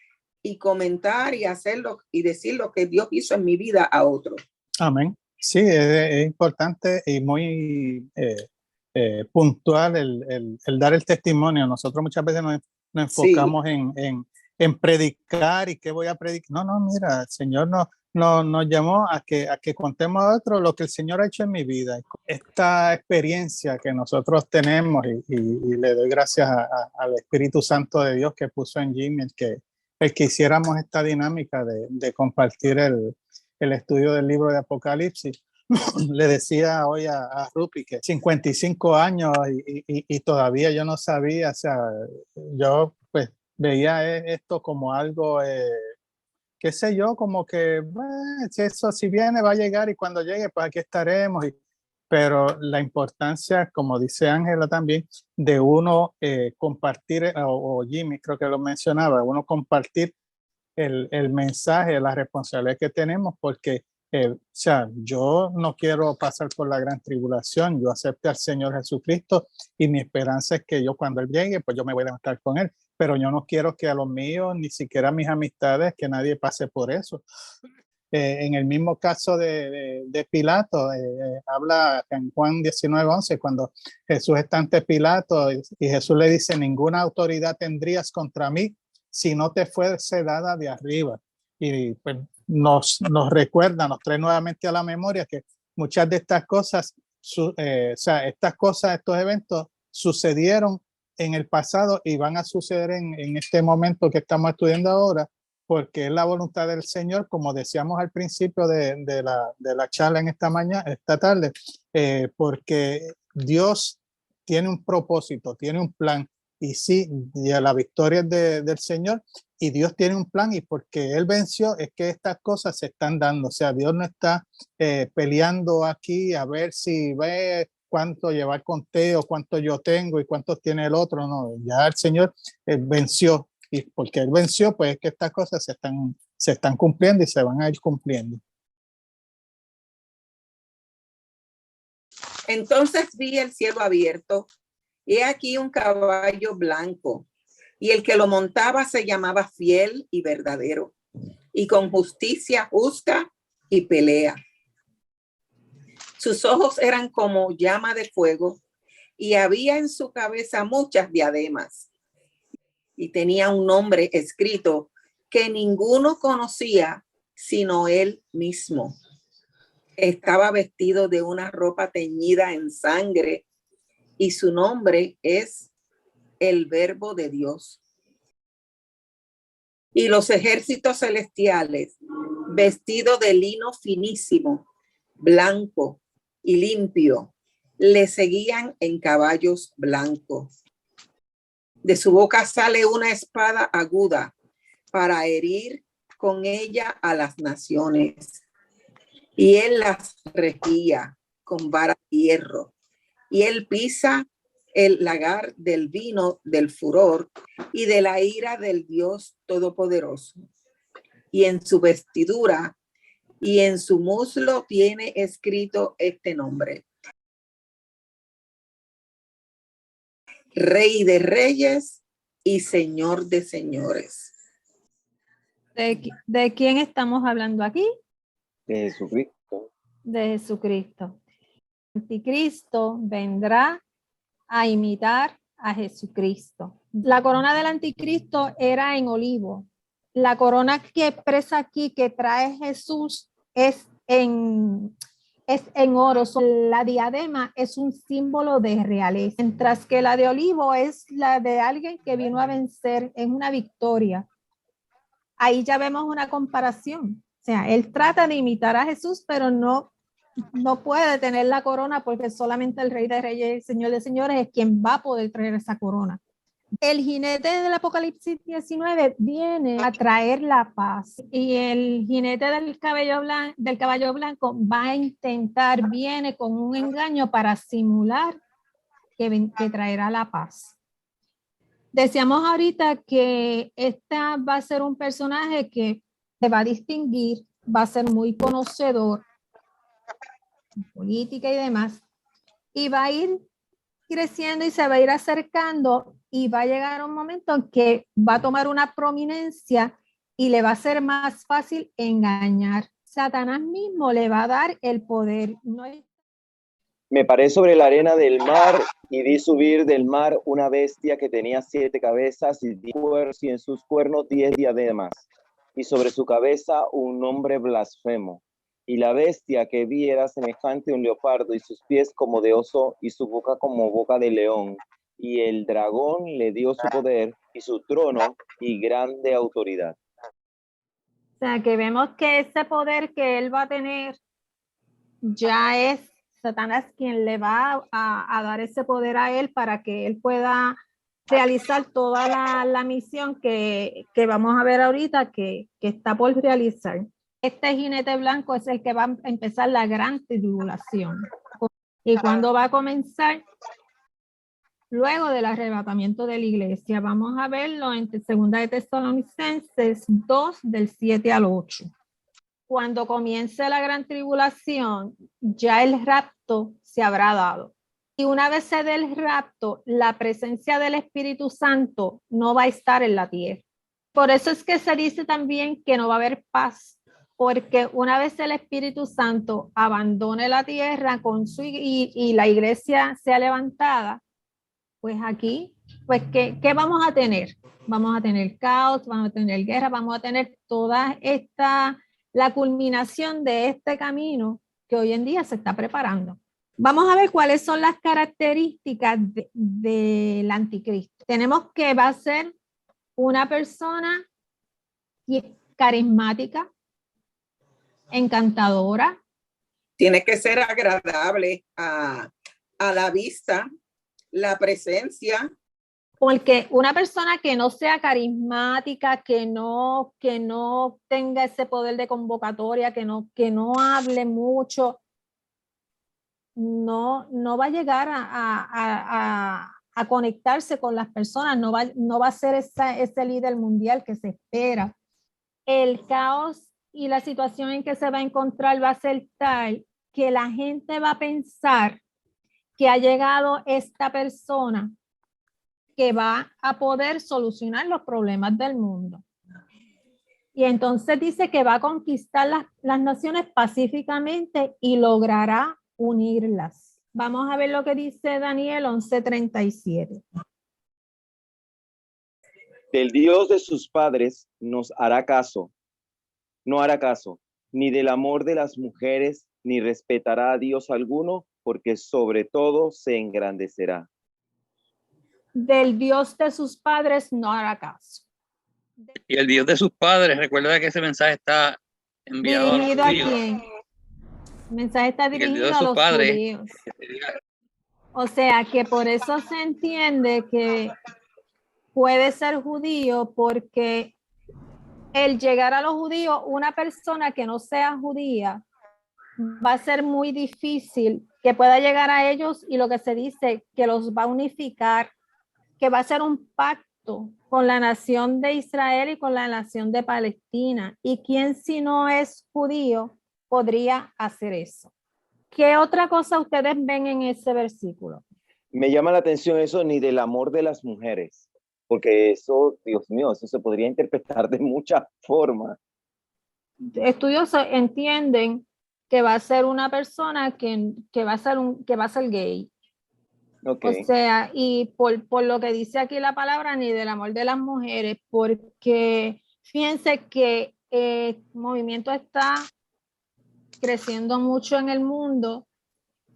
comentar y hacerlo y decir lo que Dios hizo en mi vida a otros. Amén. Sí, es importante y muy puntual el dar el testimonio. Nosotros muchas veces nos enfocamos en predicar y qué voy a predicar. No, mira, el Señor nos llamó a que contemos a otros lo que el Señor ha hecho en mi vida. Esta experiencia que nosotros tenemos y le doy gracias al Espíritu Santo de Dios que puso en Jimmy el que hiciéramos esta dinámica de compartir el estudio del libro de Apocalipsis. Le decía hoy a Rupi que 55 años y todavía yo no sabía, o sea, yo pues veía esto como algo, qué sé yo, como que si eso si viene va a llegar y cuando llegue pues aquí estaremos. Pero la importancia, como dice Ángela también, de uno compartir, o Jimmy creo que lo mencionaba, uno compartir el mensaje, la responsabilidad que tenemos, porque o sea, yo no quiero pasar por la gran tribulación, yo acepté al Señor Jesucristo y mi esperanza es que yo cuando Él llegue, pues yo me voy a levantar con Él, pero yo no quiero que a los míos, ni siquiera a mis amistades, que nadie pase por eso. En el mismo caso de Pilato, habla en Juan 19:11, cuando Jesús está ante Pilato y Jesús le dice, ninguna autoridad tendrías contra mí si no te fuese dada de arriba. Y pues, nos recuerda, nos trae nuevamente a la memoria que muchas de estas cosas, o sea, estas cosas, estos eventos sucedieron en el pasado y van a suceder en este momento que estamos estudiando ahora, porque es la voluntad del Señor, como decíamos al principio de la charla en esta tarde, porque Dios tiene un propósito, tiene un plan, y sí, la victoria es del Señor, y Dios tiene un plan, y porque Él venció es que estas cosas se están dando. O sea, Dios no está peleando aquí a ver si ve cuánto lleva el conteo, cuánto yo tengo y cuánto tiene el otro. No, ya el Señor venció, y porque Él venció, pues es que estas cosas se están cumpliendo y se van a ir cumpliendo. Entonces vi el cielo abierto, y he aquí un caballo blanco, y el que lo montaba se llamaba Fiel y Verdadero, y con justicia justa y pelea. Sus ojos eran como llama de fuego, y había en su cabeza muchas diademas, y tenía un nombre escrito que ninguno conocía sino él mismo. Estaba vestido de una ropa teñida en sangre, y su nombre es el Verbo de Dios. Y los ejércitos celestiales, vestidos de lino finísimo, blanco y limpio, le seguían en caballos blancos. De su boca sale una espada aguda para herir con ella a las naciones, y él las regía con vara de hierro, y él pisa el lagar del vino del furor y de la ira del Dios Todopoderoso. Y en su vestidura y en su muslo tiene escrito este nombre: Rey de Reyes y Señor de Señores. ¿De quién estamos hablando aquí? De Jesucristo. De Jesucristo. El anticristo vendrá a imitar a Jesucristo. La corona del anticristo era en olivo. La corona que expresa aquí, que trae Jesús, es en oro. La diadema es un símbolo de realeza, mientras que la de olivo es la de alguien que vino a vencer, es una victoria. Ahí ya vemos una comparación. O sea, él trata de imitar a Jesús, pero no puede tener la corona porque solamente el Rey de Reyes y el Señor de Señores es quien va a poder traer esa corona. El jinete del Apocalipsis 19 viene a traer la paz, y el jinete del caballo blanco va a intentar, viene con un engaño para simular que traerá la paz. Decíamos ahorita que esta va a ser un personaje que se va a distinguir, va a ser muy conocedor en política y demás, y va a ir creciendo y se va a ir acercando, y va a llegar un momento en que va a tomar una prominencia y le va a ser más fácil engañar. Satanás mismo le va a dar el poder. Me paré sobre la arena del mar y vi subir del mar una bestia que tenía 7 cabezas y 10 cuernos, y en sus cuernos 10 diademas, y sobre su cabeza un nombre blasfemo. Y la bestia que vi era semejante a un leopardo, y sus pies como de oso, y su boca como boca de león. Y el dragón le dio su poder y su trono y grande autoridad. O sea, que vemos que ese poder que él va a tener ya es Satanás quien le va a dar ese poder a él para que él pueda realizar toda la misión que vamos a ver ahorita que está por realizar. Este jinete blanco es el que va a empezar la gran tribulación. ¿Y cuándo va a comenzar? Luego del arrebatamiento de la iglesia. Vamos a verlo en 2 de Tesalonicenses 2, del 7 al 8. Cuando comience la gran tribulación, ya el rapto se habrá dado. Y una vez se dé el rapto, la presencia del Espíritu Santo no va a estar en la tierra. Por eso es que se dice también que no va a haber paz, porque una vez el Espíritu Santo abandone la tierra y la iglesia sea levantada, pues aquí, pues ¿qué vamos a tener? Vamos a tener caos, vamos a tener guerra, vamos a tener toda la culminación de este camino que hoy en día se está preparando. Vamos a ver cuáles son las características del anticristo. Tenemos que va a ser una persona carismática, encantadora. Tiene que ser agradable a la vista, la presencia. Porque una persona que no sea carismática, que no tenga ese poder de convocatoria, que no hable mucho, no va a llegar a conectarse con las personas, no va a ser ese líder mundial que se espera. El caos y la situación en que se va a encontrar va a ser tal que la gente va a pensar que ha llegado esta persona que va a poder solucionar los problemas del mundo. Y entonces dice que va a conquistar las naciones pacíficamente y logrará unirlas. Vamos a ver lo que dice Daniel 11:37. Del Dios de sus padres no hará caso, ni del amor de las mujeres, ni respetará a Dios alguno, porque sobre todo se engrandecerá. Del Dios de sus padres no hará caso. Y el Dios de sus padres, recuerda que ese mensaje está enviado ¿Dirigido a a los judíos. quién? El mensaje está dirigido a los judíos. O sea que por eso se entiende que puede ser judío, porque el llegar a los judíos, una persona que no sea judía, va a ser muy difícil que pueda llegar a ellos, y lo que se dice que los va a unificar, que va a ser un pacto con la nación de Israel y con la nación de Palestina. ¿Y quién, si no es judío, podría hacer eso? ¿Qué otra cosa ustedes ven en ese versículo? Me llama la atención eso, ni del amor de las mujeres, porque eso, Dios mío, eso se podría interpretar de muchas formas. Estudiosos entienden que va a ser una persona que va a ser gay. Okay. O sea, y por lo que dice aquí la palabra, ni del amor de las mujeres, porque fíjense que el movimiento está creciendo mucho en el mundo,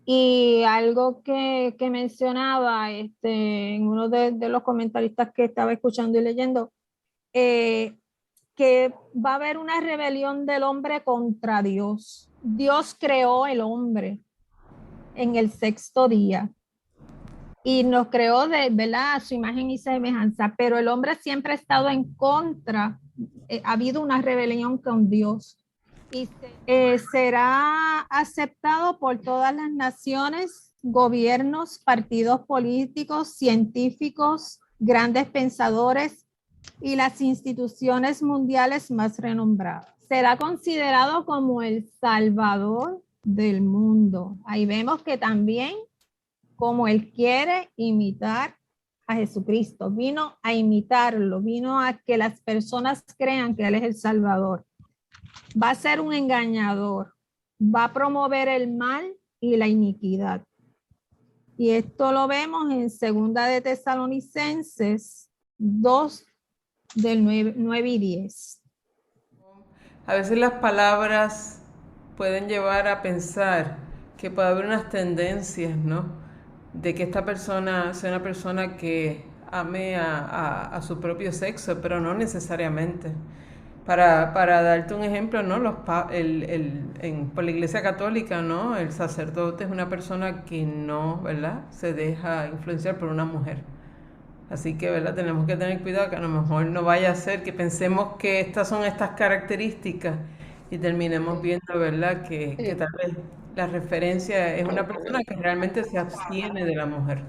y algo que mencionaba en uno de los comentaristas que estaba escuchando y leyendo, que va a haber una rebelión del hombre contra Dios. Dios creó el hombre en el sexto día y nos creó ¿verdad?, a su imagen y semejanza, pero el hombre siempre ha estado en contra, ha habido una rebelión con Dios, y será aceptado por todas las naciones, gobiernos, partidos políticos, científicos, grandes pensadores y las instituciones mundiales más renombradas. Será considerado como el salvador del mundo. Ahí vemos que también, como él quiere imitar a Jesucristo, vino a imitarlo, vino a que las personas crean que él es el Salvador. Va a ser un engañador, va a promover el mal y la iniquidad. Y esto lo vemos en 2 de Tesalonicenses 2, del 9 y 10. A veces las palabras pueden llevar a pensar que puede haber unas tendencias, ¿no? De que esta persona sea una persona que ame a su propio sexo, pero no necesariamente. Para darte un ejemplo, ¿no? Por la Iglesia Católica, ¿no? El sacerdote es una persona que no, ¿verdad?, se deja influenciar por una mujer. Así que, ¿verdad?, tenemos que tener cuidado que a lo mejor no vaya a ser que pensemos que estas son estas características y terminemos viendo, ¿verdad?, que tal vez la referencia es una persona que realmente se abstiene de la mujer.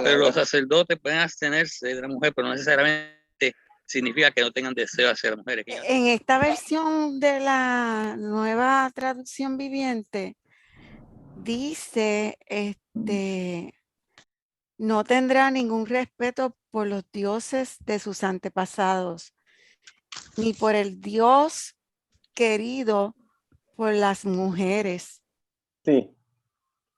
Pero los sacerdotes pueden abstenerse de la mujer, pero no necesariamente significa que no tengan deseo hacia las mujeres. En esta versión de la Nueva Traducción Viviente dice, no tendrá ningún respeto por los dioses de sus antepasados, ni por el Dios querido por las mujeres. Sí.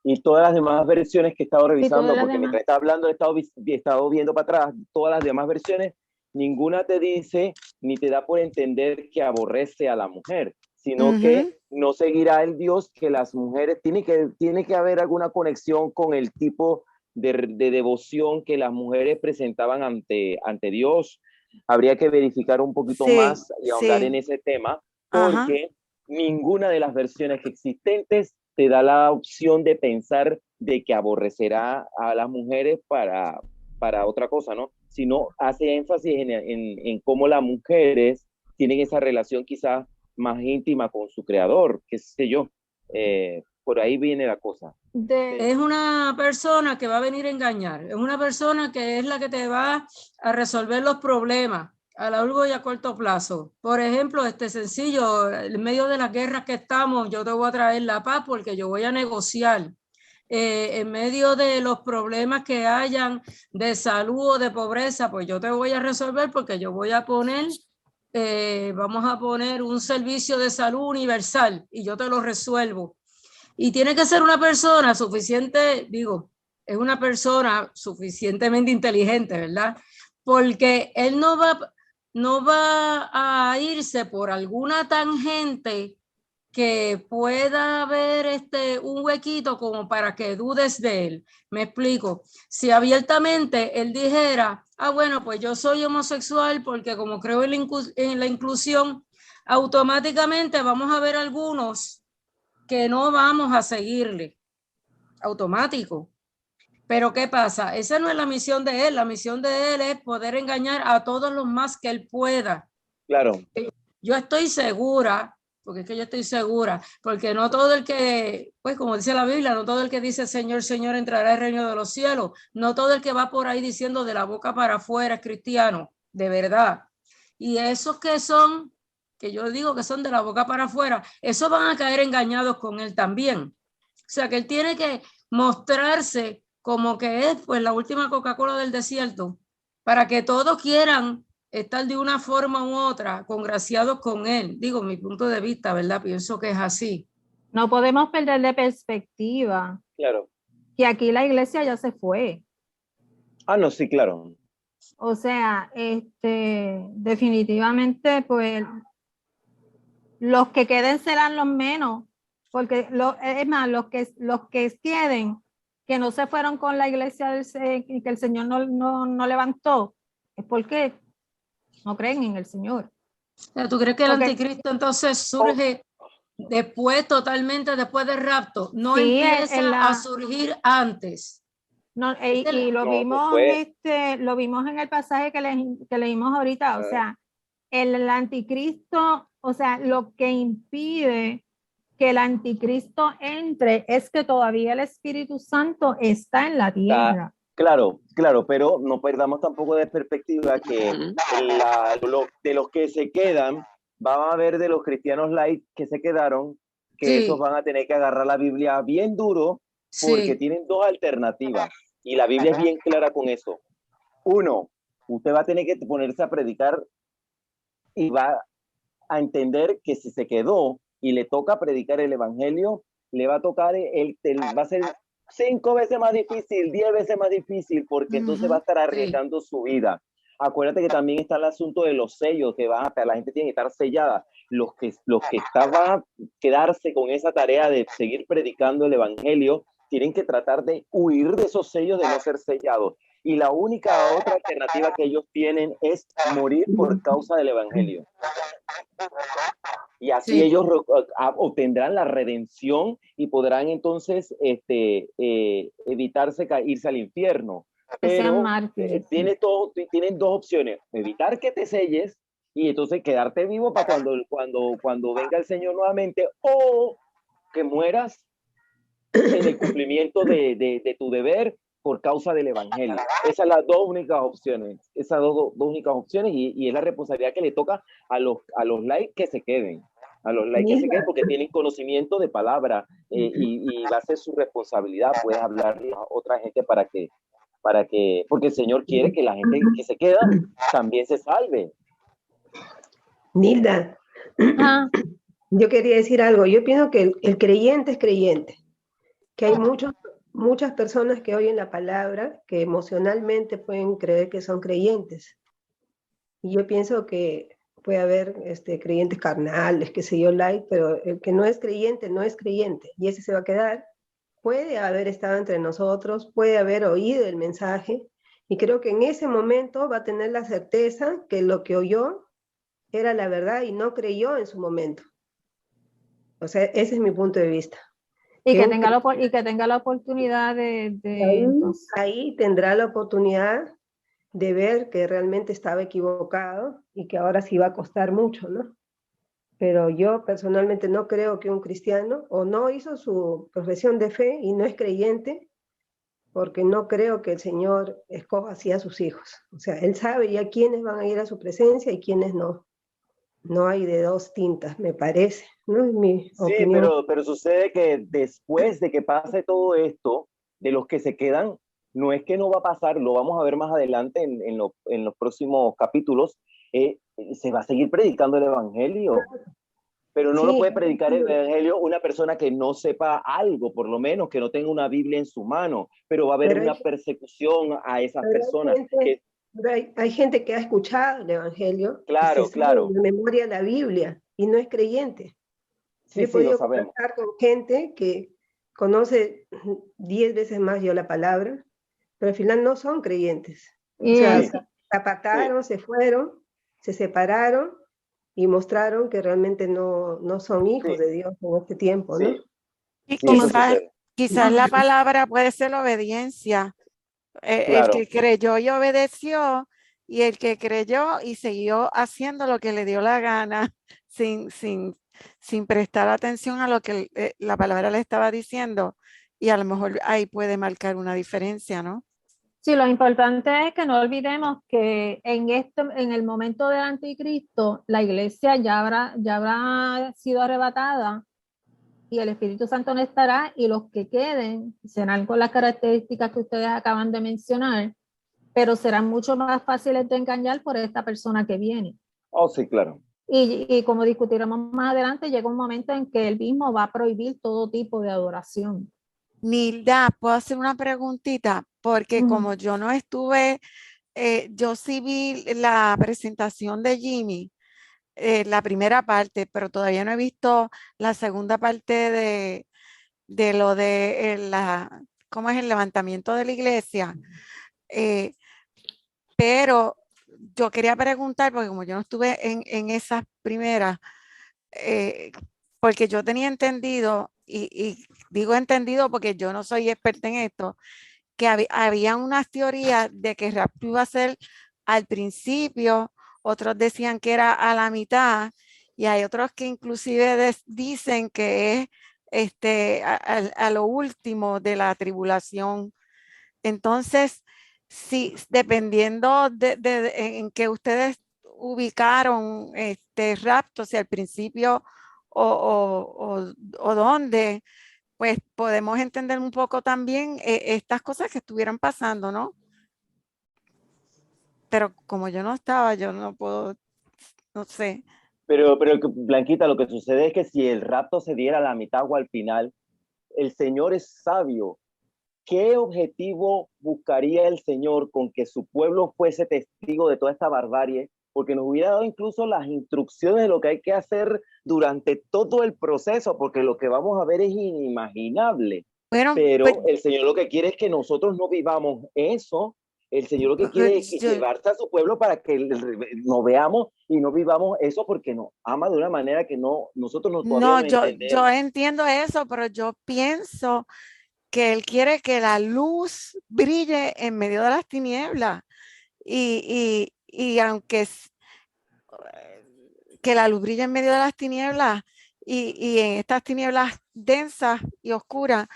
Y todas las demás versiones que he estado revisando, porque demás. mientras estaba hablando he estado viendo para atrás, todas las demás versiones, ninguna te dice ni te da por entender que aborrece a la mujer, sino que no seguirá el Dios que las mujeres, tiene que haber alguna conexión con el tipo de devoción que las mujeres presentaban ante Dios. Habría que verificar un poquito más y ahondar en ese tema, porque ninguna de las versiones existentes te da la opción de pensar de que aborrecerá a las mujeres para otra cosa, ¿no? Sino hace énfasis en cómo las mujeres tienen esa relación quizás más íntima con su creador, qué sé yo. Por ahí viene la cosa. Es una persona que va a venir a engañar, es una persona que es la que te va a resolver los problemas a largo y a corto plazo. Por ejemplo, sencillo, en medio de las guerras que estamos, yo te voy a traer la paz porque yo voy a negociar. En medio de los problemas que hayan de salud o de pobreza, pues yo te voy a resolver porque yo voy a poner, vamos a poner un servicio de salud universal y yo te lo resuelvo. Y tiene que ser una persona es una persona suficientemente inteligente, ¿verdad? Porque él no va a irse por alguna tangente que pueda haber un huequito como para que dudes de él. Me explico. Si abiertamente él dijera, bueno, pues yo soy homosexual porque como creo en la inclusión, automáticamente vamos a ver algunos que no vamos a seguirle. Automático. Pero ¿qué pasa? Esa no es la misión de él. La misión de él es poder engañar a todos los más que él pueda. Claro. Yo estoy segura, porque es que yo estoy segura, porque no todo el que, pues como dice la Biblia, no todo el que dice Señor, Señor entrará al reino de los cielos, no todo el que va por ahí diciendo de la boca para afuera es cristiano, de verdad. Y esos que son, que yo digo que son de la boca para afuera, esos van a caer engañados con él también. O sea que él tiene que mostrarse como que es pues la última Coca-Cola del desierto, para que todos quieran estar de una forma u otra congraciados con él. Digo, mi punto de vista, ¿verdad? Pienso que es así. No podemos perder de perspectiva Claro. que aquí la iglesia ya se fue. Ah, no, sí, claro. O sea, definitivamente, pues, los que queden serán los menos, porque es más, los que queden, que no se fueron con la iglesia que el Señor no levantó, es porque no creen en el Señor. ¿Tú crees que el anticristo entonces surge después, totalmente después del rapto? No sí, empieza a surgir antes. No, y lo vimos, lo vimos en el pasaje que leímos ahorita. O sea, el anticristo, o sea, lo que impide que el anticristo entre es que todavía el Espíritu Santo está en la tierra. Claro, pero no perdamos tampoco de perspectiva que de los que se quedan, van a haber de los cristianos light que se quedaron, que esos van a tener que agarrar la Biblia bien duro, porque tienen dos alternativas, y la Biblia es bien clara con eso. Uno, usted va a tener que ponerse a predicar y va a entender que si se quedó y le toca predicar el evangelio, le va a tocar, va a ser 5 veces más difícil, 10 veces más difícil, porque entonces va a estar arriesgando su vida. Acuérdate que también está el asunto de los sellos, que la gente tiene que estar sellada. Los que van a quedarse con esa tarea de seguir predicando el evangelio, tienen que tratar de huir de esos sellos, de no ser sellados. Y la única otra alternativa que ellos tienen es morir por causa del evangelio. Y así ellos obtendrán la redención y podrán entonces evitarse irse al infierno. Pero tienen dos opciones: evitar que te selles y entonces quedarte vivo para cuando venga el Señor nuevamente, o que mueras en el cumplimiento de tu deber por causa del evangelio. Esas son las dos únicas opciones. Esas dos únicas opciones, y es la responsabilidad que le toca a los laicos que se queden. A los laicos que se queden, porque tienen conocimiento de palabra, y va a ser su responsabilidad, puedes hablarle a otra gente porque el Señor quiere que la gente que se queda también se salve. Nilda, yo quería decir algo. Yo pienso que el creyente es creyente, que hay muchas personas que oyen la palabra que emocionalmente pueden creer que son creyentes. Y yo pienso que puede haber creyentes carnales, qué sé yo, pero el que no es creyente, no es creyente, y ese se va a quedar. Puede haber estado entre nosotros, puede haber oído el mensaje, y creo que en ese momento va a tener la certeza que lo que oyó era la verdad y no creyó en su momento. O sea, ese es mi punto de vista. Y que tenga la oportunidad ahí tendrá la oportunidad de ver que realmente estaba equivocado y que ahora sí va a costar mucho, ¿no? Pero yo personalmente no creo que un cristiano o no hizo su profesión de fe y no es creyente, porque no creo que el Señor escoja así a sus hijos. O sea, Él sabe ya quiénes van a ir a su presencia y quiénes no. No hay de dos tintas, me parece, ¿no? Es mi opinión. Pero sucede que después de que pase todo esto, de los que se quedan, no es que no va a pasar, lo vamos a ver más adelante en los próximos capítulos, se va a seguir predicando el evangelio, pero no lo puede predicar el evangelio una persona que no sepa algo, por lo menos que no tenga una Biblia en su mano, pero va a haber una persecución a esas personas. Hay gente que ha escuchado el evangelio, claro, de memoria la Biblia, y no es creyente. Yo he podido conversar con gente que conoce 10 veces más yo la palabra, pero al final no son creyentes. O sea, se apartaron, se fueron, se separaron y mostraron que realmente no son hijos de Dios en este tiempo, ¿no? Y quizás la palabra puede ser la obediencia. El que creyó y obedeció, y el que creyó y siguió haciendo lo que le dio la gana sin prestar atención a lo que la palabra le estaba diciendo, y a lo mejor ahí puede marcar una diferencia, ¿no? Sí, lo importante es que no olvidemos que en el momento del anticristo, la iglesia ya habrá sido arrebatada y el Espíritu Santo no estará, y los que queden serán con las características que ustedes acaban de mencionar, pero serán mucho más fáciles de engañar por esta persona que viene. Oh, sí, claro. Y como discutiremos más adelante, llega un momento en que él mismo va a prohibir todo tipo de adoración. Nilda, ¿puedo hacer una preguntita? Porque como yo no estuve, yo sí vi la presentación de Jimmy, la primera parte, pero todavía no he visto la segunda parte de lo de ¿cómo es el levantamiento de la iglesia? Pero yo quería preguntar, porque como yo no estuve en esas primeras, porque yo tenía entendido, y digo entendido porque yo no soy experta en esto, que había unas teorías de que el rapto iba a ser al principio, otros decían que era a la mitad, y hay otros que inclusive dicen que es a lo último de la tribulación. Entonces, sí, dependiendo en que ustedes ubicaron este rapto, si al principio o dónde, pues podemos entender un poco también estas cosas que estuvieran pasando, ¿no? Pero como yo no estaba, yo no puedo, no sé. Pero Blanquita, lo que sucede es que si el rapto se diera a la mitad o al final, el Señor es sabio. ¿Qué objetivo buscaría el Señor con que su pueblo fuese testigo de toda esta barbarie? Porque nos hubiera dado incluso las instrucciones de lo que hay que hacer durante todo el proceso, porque lo que vamos a ver es inimaginable. Bueno, pero pues, el Señor lo que quiere es que nosotros no vivamos eso. El Señor lo que quiere es llevarse a su pueblo para que no veamos y no vivamos eso, porque nos ama de una manera que nosotros no podemos entender. Yo entiendo eso, pero yo pienso que Él quiere que la luz brille en medio de las tinieblas. Y aunque que la luz brille en medio de las tinieblas y en estas tinieblas densas y oscuras,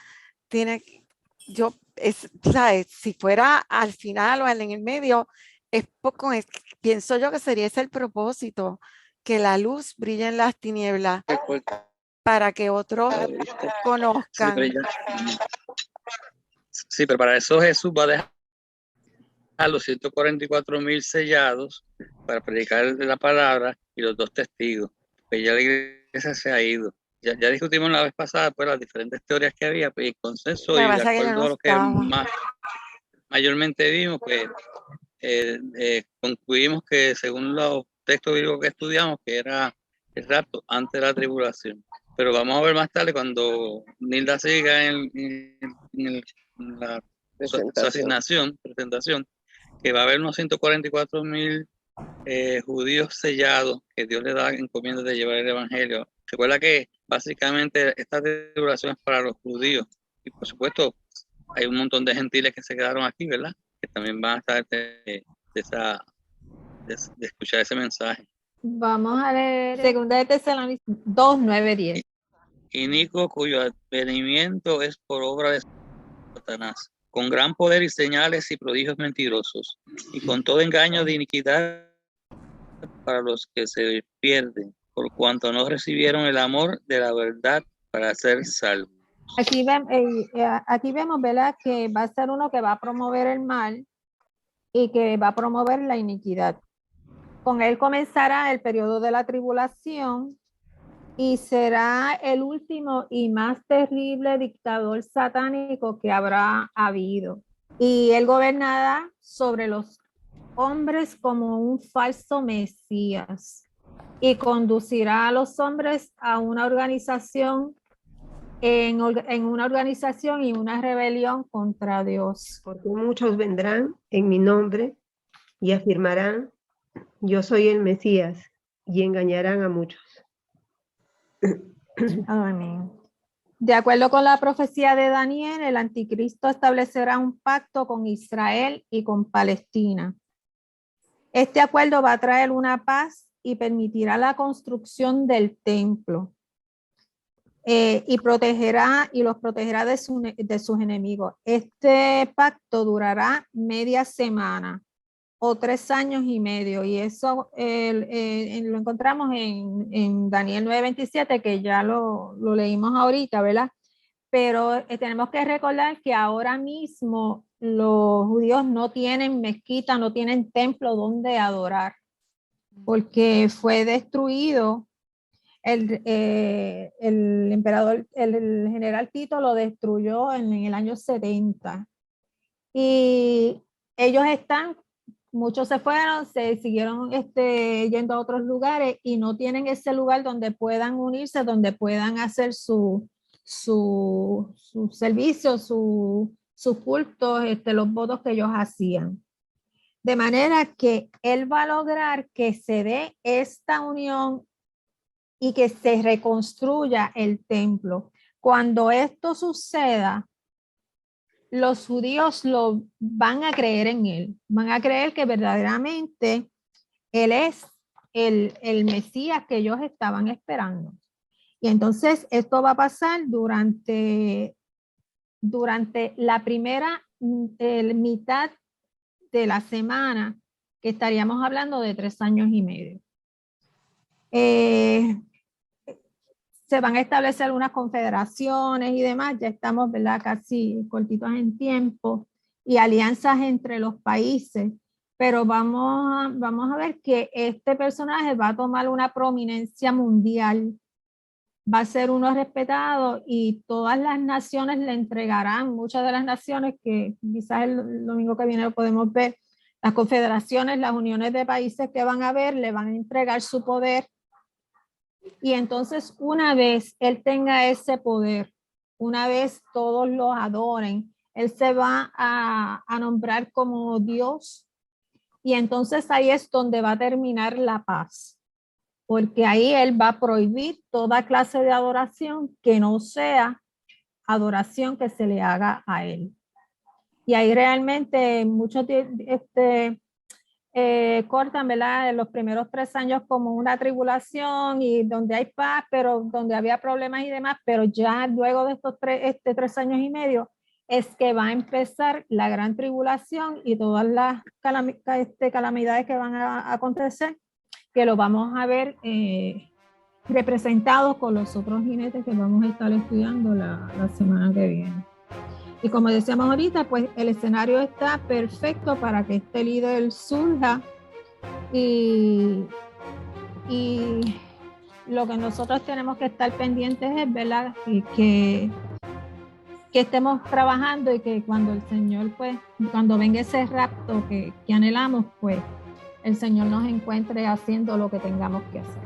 ¿sabes? Si fuera al final o en el medio, pienso yo que sería ese el propósito, que la luz brille en las tinieblas para que otros conozcan. Sí, pero para eso Jesús va a dejar a los 144,000 sellados para predicar la palabra y los 2 testigos. Pues ya la iglesia se ha ido. Ya discutimos la vez pasada pues las diferentes teorías que había, pues, y el consenso, y de acuerdo a lo que mayormente vimos, pues concluimos que según los textos bíblicos que estudiamos, que era el rapto antes de la tribulación. Pero vamos a ver más tarde cuando Nilda siga en la su asignación, presentación, que va a haber unos 144,000 judíos sellados que Dios le da encomienda de llevar el evangelio. Recuerda que básicamente esta tribulación es para los judíos, y por supuesto hay un montón de gentiles que se quedaron aquí, ¿verdad? Que también van a estar de escuchar ese mensaje. Vamos a leer 2 de Tesalonicenses 2, 9, 10. Inicuo, cuyo advenimiento es por obra de Satanás, con gran poder y señales y prodigios mentirosos, y con todo engaño de iniquidad para los que se pierden, por cuanto no recibieron el amor de la verdad para ser salvos. Aquí vemos, ¿verdad?, que va a ser uno que va a promover el mal y que va a promover la iniquidad. Con él comenzará el periodo de la tribulación y será el último y más terrible dictador satánico que habrá habido. Y él gobernará sobre los hombres como un falso Mesías y conducirá a los hombres a una organización en una organización y una rebelión contra Dios. Porque muchos vendrán en mi nombre y afirmarán, yo soy el Mesías, y engañarán a muchos. Amén. De acuerdo con la profecía de Daniel, el anticristo establecerá un pacto con Israel y con Palestina. Este acuerdo va a traer una paz y permitirá la construcción del templo. Y los protegerá de sus enemigos. Este pacto durará media semana o 3 años y medio, y eso lo encontramos en Daniel 9:27, que ya lo leímos ahorita, ¿verdad? Pero tenemos que recordar que ahora mismo los judíos no tienen mezquita, no tienen templo donde adorar, porque fue destruido. El emperador, el general Tito lo destruyó en el año 70. Y ellos muchos se fueron, se siguieron yendo a otros lugares y no tienen ese lugar donde puedan unirse, donde puedan hacer su servicio, sus cultos, los votos que ellos hacían. De manera que él va a lograr que se dé esta unión y que se reconstruya el templo. Cuando esto suceda, los judíos van a creer en él, van a creer que verdaderamente él es el Mesías que ellos estaban esperando. Y entonces esto va a pasar durante la primera mitad de la semana, que estaríamos hablando de 3 años y medio. Se van a establecer unas confederaciones y demás, ya estamos, ¿verdad?, casi cortitos en tiempo, y alianzas entre los países, pero vamos a ver que este personaje va a tomar una prominencia mundial, va a ser uno respetado y todas las naciones le entregarán, muchas de las naciones que quizás el domingo que viene lo podemos ver, las confederaciones, las uniones de países que van a ver, le van a entregar su poder. Y entonces una vez él tenga ese poder, una vez todos lo adoren, él se va a nombrar como Dios, y entonces ahí es donde va a terminar la paz, porque ahí él va a prohibir toda clase de adoración que no sea adoración que se le haga a él. Y ahí realmente muchos cortan, ¿verdad?, los primeros 3 años como una tribulación y donde hay paz, pero donde había problemas y demás, pero ya luego de estos 3 años y medio es que va a empezar la gran tribulación y todas las calamidades que van a acontecer, que lo vamos a ver representados con los otros jinetes que vamos a estar estudiando la semana que viene. Y como decíamos ahorita, pues el escenario está perfecto para que este líder surja, y lo que nosotros tenemos que estar pendientes es, ¿verdad?, y que estemos trabajando, y que cuando el Señor, pues, cuando venga ese rapto que anhelamos, pues el Señor nos encuentre haciendo lo que tengamos que hacer.